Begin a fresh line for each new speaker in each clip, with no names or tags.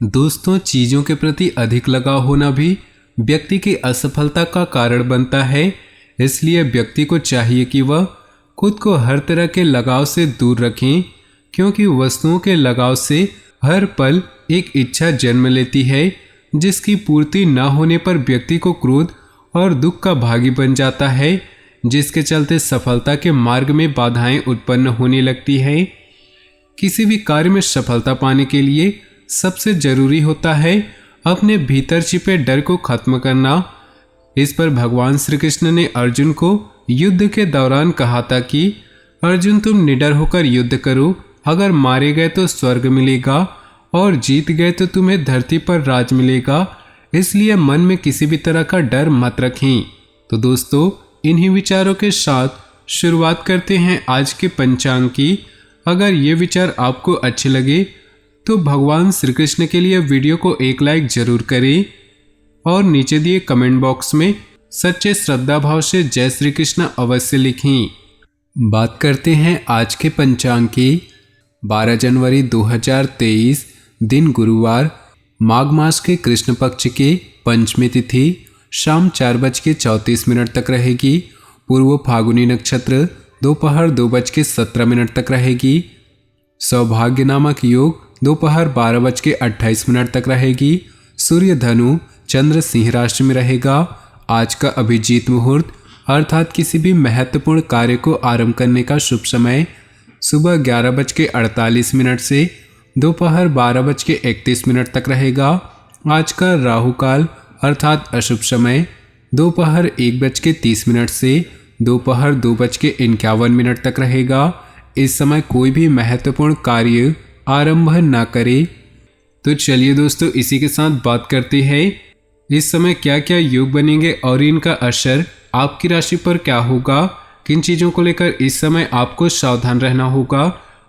दोस्तों, चीजों के प्रति अधिक लगाव होना भी व्यक्ति की असफलता का कारण बनता है। इसलिए व्यक्ति को चाहिए कि वह खुद को हर तरह के लगाव से दूर रखें, क्योंकि वस्तुओं के लगाव से हर पल एक इच्छा जन्म लेती है, जिसकी पूर्ति न होने पर व्यक्ति को क्रोध और दुख का भागी बन जाता है, जिसके चलते सफलता के मार्ग में बाधाएं उत्पन्न होने लगती है। किसी भी कार्य में सफलता पाने के लिए सबसे जरूरी होता है अपने भीतर छिपे डर को खत्म करना। इस पर भगवान श्री कृष्ण ने अर्जुन को युद्ध के दौरान कहा था कि अर्जुन, तुम निडर होकर युद्ध करो। अगर मारे गए तो स्वर्ग मिलेगा और जीत गए तो तुम्हें धरती पर राज मिलेगा। इसलिए मन में किसी भी तरह का डर मत रखें। तो दोस्तों, इन्हीं विचारों के साथ शुरुआत करते हैं आज के पंचांग की। अगर ये विचार आपको अच्छे लगे तो भगवान श्री कृष्ण के लिए वीडियो को एक लाइक जरूर करें और नीचे दिए कमेंट बॉक्स में सच्चे श्रद्धा भाव से जय श्री कृष्ण अवश्य लिखें। बात करते हैं आज के पंचांग की। 12 जनवरी 2023 दिन गुरुवार, माघ मास के कृष्ण पक्ष के पंचमी तिथि शाम 4:34 तक रहेगी। पूर्व फागुनी नक्षत्र दोपहर 2:17 तक रहेगी। सौभाग्य नामक योग दोपहर 12:28 तक रहेगी। सूर्य धनु, चंद्र सिंह राशि में रहेगा। आज का अभिजीत मुहूर्त अर्थात किसी भी महत्वपूर्ण कार्य को आरंभ करने का शुभ समय सुबह 11:48 से दोपहर 12:31 तक रहेगा। आज का राहु काल अर्थात अशुभ समय दोपहर 1:30 से दोपहर 2:51 तक रहेगा। इस समय कोई भी महत्वपूर्ण कार्य आरंभ न करें। तो चलिए दोस्तों, इसी के साथ बात करते हैं इस समय क्या क्या योग बनेंगे और इनका असर आपकी राशि पर क्या होगा, किन चीज़ों को लेकर इस समय आपको सावधान रहना होगा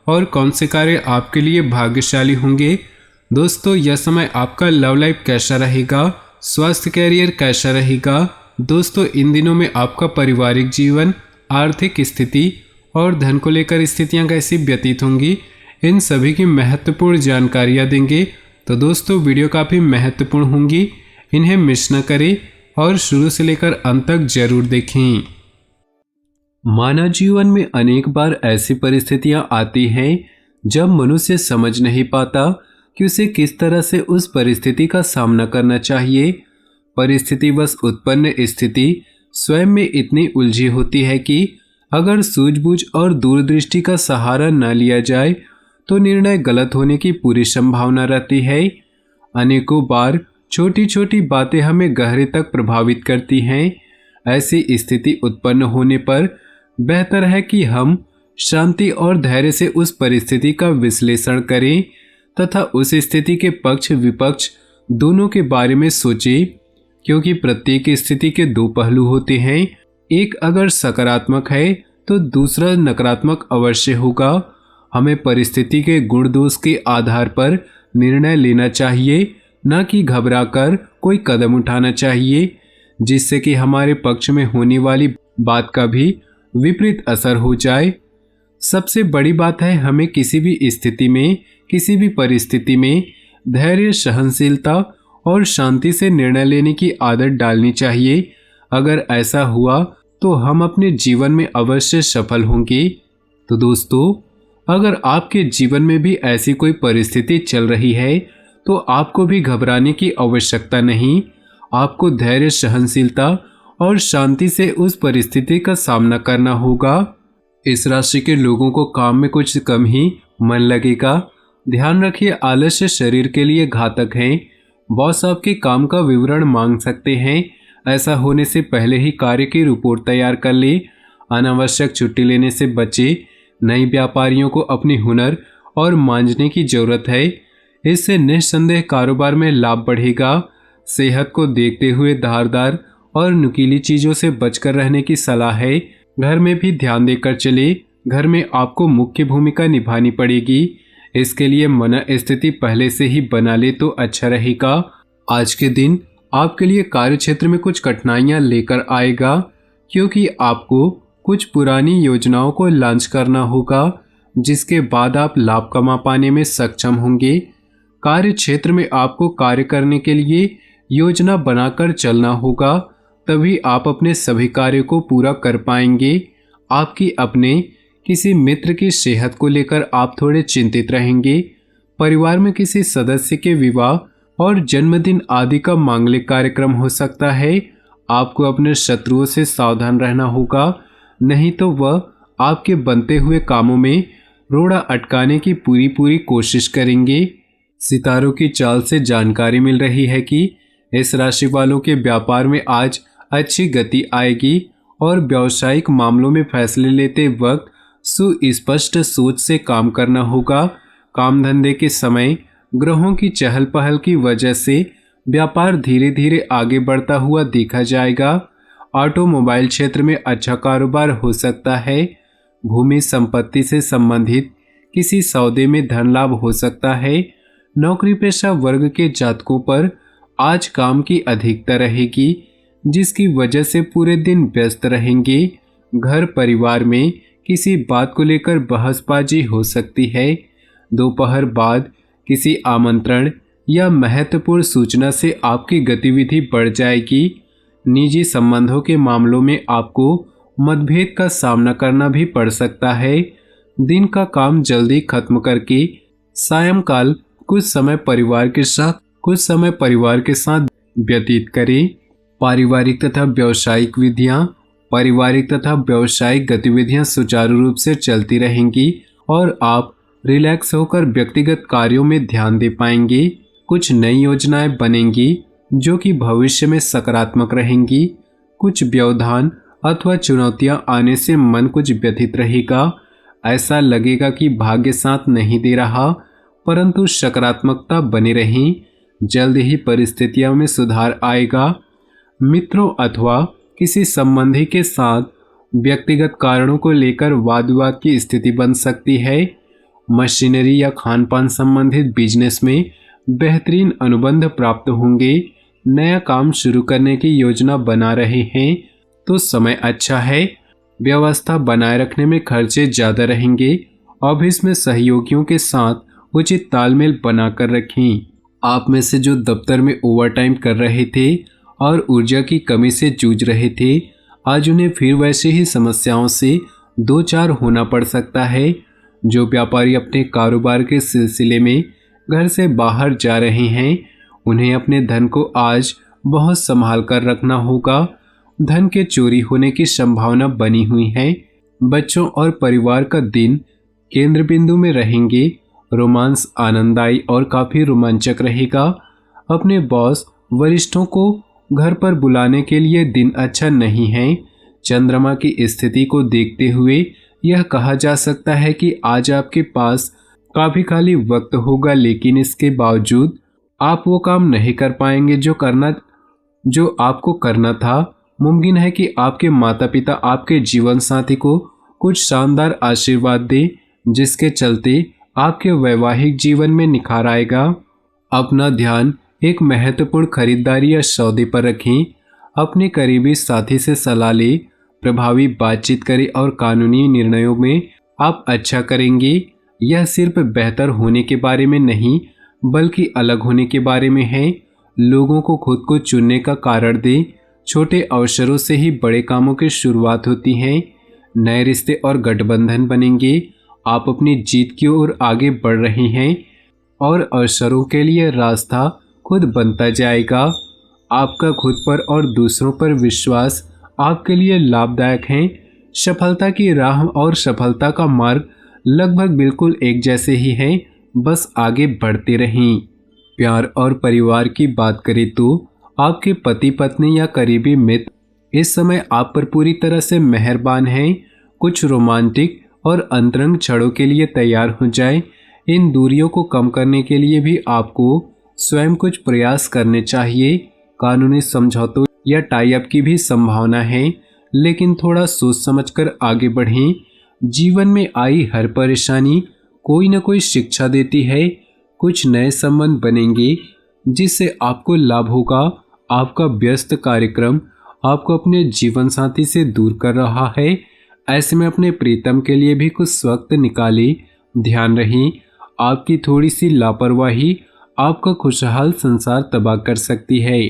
और कौन से कार्य आपके लिए भाग्यशाली होंगे। दोस्तों, यह समय आपका लव लाइफ कैसा रहेगा, स्वास्थ्य कैरियर कैसा रहेगा। दोस्तों, इन दिनों में आपका पारिवारिक जीवन, आर्थिक स्थिति और धन को लेकर स्थितियां कैसी व्यतीत होंगी, इन सभी की महत्वपूर्ण जानकारियां देंगे। तो दोस्तों, वीडियो काफ़ी महत्वपूर्ण होंगी, इन्हें मिस न करें और शुरू से लेकर अंत तक जरूर देखें। मानव जीवन में अनेक बार ऐसी परिस्थितियां आती हैं जब मनुष्य समझ नहीं पाता कि उसे किस तरह से उस परिस्थिति का सामना करना चाहिए। परिस्थितिवश उत्पन्न स्थिति स्वयं में इतनी उलझी होती है कि अगर सूझबूझ और दूरदृष्टि का सहारा न लिया जाए तो निर्णय गलत होने की पूरी संभावना रहती है। अनेकों बार छोटी छोटी बातें हमें गहरे तक प्रभावित करती हैं। ऐसी स्थिति उत्पन्न होने पर बेहतर है कि हम शांति और धैर्य से उस परिस्थिति का विश्लेषण करें तथा उस स्थिति के पक्ष विपक्ष दोनों के बारे में सोचें, क्योंकि प्रत्येक स्थिति के दो पहलू होते हैं। एक अगर सकारात्मक है तो दूसरा नकारात्मक अवश्य होगा। हमें परिस्थिति के गुण दोष के आधार पर निर्णय लेना चाहिए, न कि घबराकर कोई कदम उठाना चाहिए जिससे कि हमारे पक्ष में होने वाली बात का भी विपरीत असर हो जाए। सबसे बड़ी बात है, हमें किसी भी स्थिति में, किसी भी परिस्थिति में धैर्य, सहनशीलता और शांति से निर्णय लेने की आदत डालनी चाहिए। अगर ऐसा हुआ तो हम अपने जीवन में अवश्य सफल होंगे। तो दोस्तों, अगर आपके जीवन में भी ऐसी कोई परिस्थिति चल रही है तो आपको भी घबराने की आवश्यकता नहीं। आपको धैर्य, सहनशीलता और शांति से उस परिस्थिति का सामना करना होगा। इस राशि के लोगों को काम में कुछ कम ही मन लगेगा। ध्यान रखिए, आलस्य शरीर के लिए घातक है। बॉस आपके काम का विवरण मांग सकते हैं। ऐसा होने से पहले ही कार्य की रिपोर्ट तैयार कर ले। अनावश्यक छुट्टी लेने से बचे। नए व्यापारियों को अपनी हुनर और मांझने की जरूरत है। इससे निस्संदेह कारोबार में लाभ बढ़ेगा। सेहत को देखते हुए धारदार और नुकीली चीज़ों से बचकर रहने की सलाह है। घर में भी ध्यान देकर चले। घर में आपको मुख्य भूमिका निभानी पड़ेगी। इसके लिए मन स्थिति पहले से ही बना ले तो अच्छा रहेगा। आज के दिन आपके लिए कार्य क्षेत्र में कुछ कठिनाइयां लेकर आएगा, क्योंकि आपको कुछ पुरानी योजनाओं को लॉन्च करना होगा, जिसके बाद आप लाभ कमा पाने में सक्षम होंगे। कार्य क्षेत्र में आपको कार्य करने के लिए योजना बनाकर चलना होगा, तभी आप अपने सभी कार्यों को पूरा कर पाएंगे। आपकी अपने किसी मित्र की सेहत को लेकर आप थोड़े चिंतित रहेंगे। परिवार में किसी सदस्य के विवाह और जन्मदिन आदि का मांगलिक कार्यक्रम हो सकता है। आपको अपने शत्रुओं से सावधान रहना होगा, नहीं तो वह आपके बनते हुए कामों में रोड़ा अटकाने की पूरी कोशिश करेंगे। सितारों की चाल से जानकारी मिल रही है कि इस राशि वालों के व्यापार में आज अच्छी गति आएगी और व्यावसायिक मामलों में फैसले लेते वक्त सुस्पष्ट सोच से काम करना होगा। काम धंधे के समय ग्रहों की चहल पहल की वजह से व्यापार धीरे धीरे आगे बढ़ता हुआ देखा जाएगा। ऑटोमोबाइल क्षेत्र में अच्छा कारोबार हो सकता है। भूमि संपत्ति से संबंधित किसी सौदे में धन लाभ हो सकता है। नौकरी पेशा वर्ग के जातकों पर आज काम की अधिकता रहेगी, जिसकी वजह से पूरे दिन व्यस्त रहेंगे। घर परिवार में किसी बात को लेकर बहसबाजी हो सकती है। दोपहर बाद किसी आमंत्रण या महत्वपूर्ण सूचना से आपकी गतिविधि बढ़ जाएगी। निजी संबंधों के मामलों में आपको मतभेद का सामना करना भी पड़ सकता है। दिन का काम जल्दी खत्म करके सायंकाल कुछ समय परिवार के साथ व्यतीत करें। पारिवारिक तथा व्यावसायिक गतिविधियां सुचारू रूप से चलती रहेंगी और आप रिलैक्स होकर व्यक्तिगत कार्यों में ध्यान दे पाएंगे। कुछ नई योजनाएं बनेंगी जो कि भविष्य में सकारात्मक रहेंगी। कुछ व्यवधान अथवा चुनौतियां आने से मन कुछ व्यथित रहेगा। ऐसा लगेगा कि भाग्य साथ नहीं दे रहा, परंतु सकारात्मकता बनी रही। जल्द ही परिस्थितियों में सुधार आएगा। मित्रों अथवा किसी संबंधी के साथ व्यक्तिगत कारणों को लेकर वाद विवाद की स्थिति बन सकती है। मशीनरी या खान पान संबंधित बिजनेस में बेहतरीन अनुबंध प्राप्त होंगे। नया काम शुरू करने की योजना बना रहे हैं तो समय अच्छा है। व्यवस्था बनाए रखने में खर्चे ज़्यादा रहेंगे। ऑफिस में सहयोगियों के साथ उचित तालमेल बनाकर रखें। आप में से जो दफ्तर में ओवरटाइम कर रहे थे और ऊर्जा की कमी से जूझ रहे थे, आज उन्हें फिर वैसे ही समस्याओं से दो चार होना पड़ सकता है। जो व्यापारी अपने कारोबार के सिलसिले में घर से बाहर जा रहे हैं, उन्हें अपने धन को आज बहुत संभाल कर रखना होगा। धन के चोरी होने की संभावना बनी हुई है। बच्चों और परिवार का दिन केंद्र बिंदु में रहेंगे। रोमांस आनंददायी और काफ़ी रोमांचक रहेगा। अपने बॉस वरिष्ठों को घर पर बुलाने के लिए दिन अच्छा नहीं है। चंद्रमा की स्थिति को देखते हुए यह कहा जा सकता है कि आज आपके पास काफ़ी खाली वक्त होगा, लेकिन इसके बावजूद आप वो काम नहीं कर पाएंगे जो आपको करना था। मुमकिन है कि आपके माता पिता आपके जीवन साथी को कुछ शानदार आशीर्वाद दें, जिसके चलते आपके वैवाहिक जीवन में निखार आएगा। अपना ध्यान एक महत्वपूर्ण खरीदारी या सौदे पर रखें। अपने करीबी साथी से सलाह लें, प्रभावी बातचीत करें और कानूनी निर्णयों में आप अच्छा करेंगे। यह सिर्फ बेहतर होने के बारे में नहीं, बल्कि अलग होने के बारे में है। लोगों को खुद को चुनने का कारण दें। छोटे अवसरों से ही बड़े कामों की शुरुआत होती है। नए रिश्ते और गठबंधन बनेंगे। आप अपनी जीत की ओर आगे बढ़ रहे हैं और अवसरों के लिए रास्ता खुद बनता जाएगा। आपका खुद पर और दूसरों पर विश्वास आपके लिए लाभदायक है। सफलता की राह और सफलता का मार्ग लगभग बिल्कुल एक जैसे ही हैं, बस आगे बढ़ते रहें। प्यार और परिवार की बात करें तो आपके पति पत्नी या करीबी मित्र इस समय आप पर पूरी तरह से मेहरबान हैं। कुछ रोमांटिक और अंतरंग क्षणों के लिए तैयार हो जाएं। इन दूरियों को कम करने के लिए भी आपको स्वयं कुछ प्रयास करने चाहिए। कानूनी समझौतों या टाई अप की भी संभावना है, लेकिन थोड़ा सोच समझकर आगे बढ़ें। जीवन में आई हर परेशानी कोई न कोई शिक्षा देती है। कुछ नए संबंध बनेंगे जिससे आपको लाभ होगा। आपका व्यस्त कार्यक्रम आपको अपने जीवन साथी से दूर कर रहा है। ऐसे में अपने प्रीतम के लिए भी कुछ वक्त निकालें। ध्यान रहे, आपकी थोड़ी सी लापरवाही आपका खुशहाल संसार तबाह कर सकती है।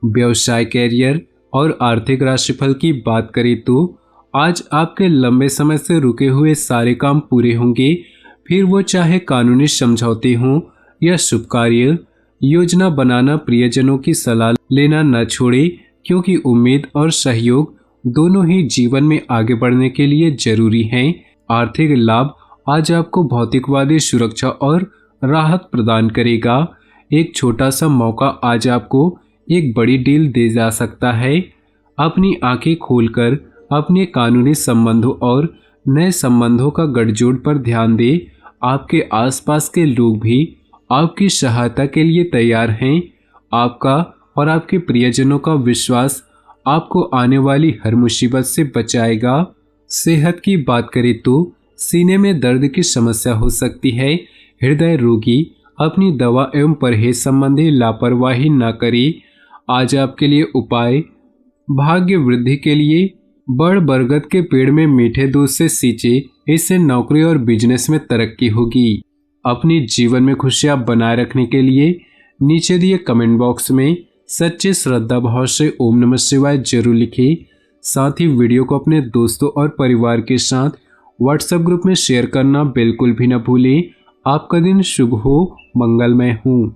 व्यवसाय, कैरियर और आर्थिक राशिफल की बात करें तो आज आपके लंबे समय से रुके हुए सारे काम पूरे होंगे, फिर वो चाहे कानूनी समझौते हों या शुभ कार्य। योजना बनाना, प्रियजनों की सलाह लेना न छोड़े, क्योंकि उम्मीद और सहयोग दोनों ही जीवन में आगे बढ़ने के लिए जरूरी हैं। आर्थिक लाभ आज आपको भौतिकवादी सुरक्षा और राहत प्रदान करेगा। एक छोटा सा मौका आज आपको एक बड़ी डील दे जा सकता है। अपनी आंखें खोलकर अपने कानूनी संबंधों और नए संबंधों का गठजोड़ पर ध्यान दें। आपके आसपास के लोग भी आपकी सहायता के लिए तैयार हैं। आपका और आपके प्रियजनों का विश्वास आपको आने वाली हर मुसीबत से बचाएगा। सेहत की बात करें तो सीने में दर्द की समस्या हो सकती है। हृदय रोगी अपनी दवा एवं परहेज संबंधी लापरवाही न करे। आज आपके लिए उपाय, भाग्य वृद्धि के लिए बड़ बरगद के पेड़ में मीठे दूध से सींचे, इससे नौकरी और बिजनेस में तरक्की होगी। अपनी जीवन में खुशियां बनाए रखने के लिए नीचे दिए कमेंट बॉक्स में सच्चे श्रद्धा भाव से ओम नमः शिवाय जरूर लिखें। साथ ही वीडियो को अपने दोस्तों और परिवार के साथ व्हाट्सएप ग्रुप में शेयर करना बिल्कुल भी न भूलें। आपका दिन शुभ हो, मंगलमय हो।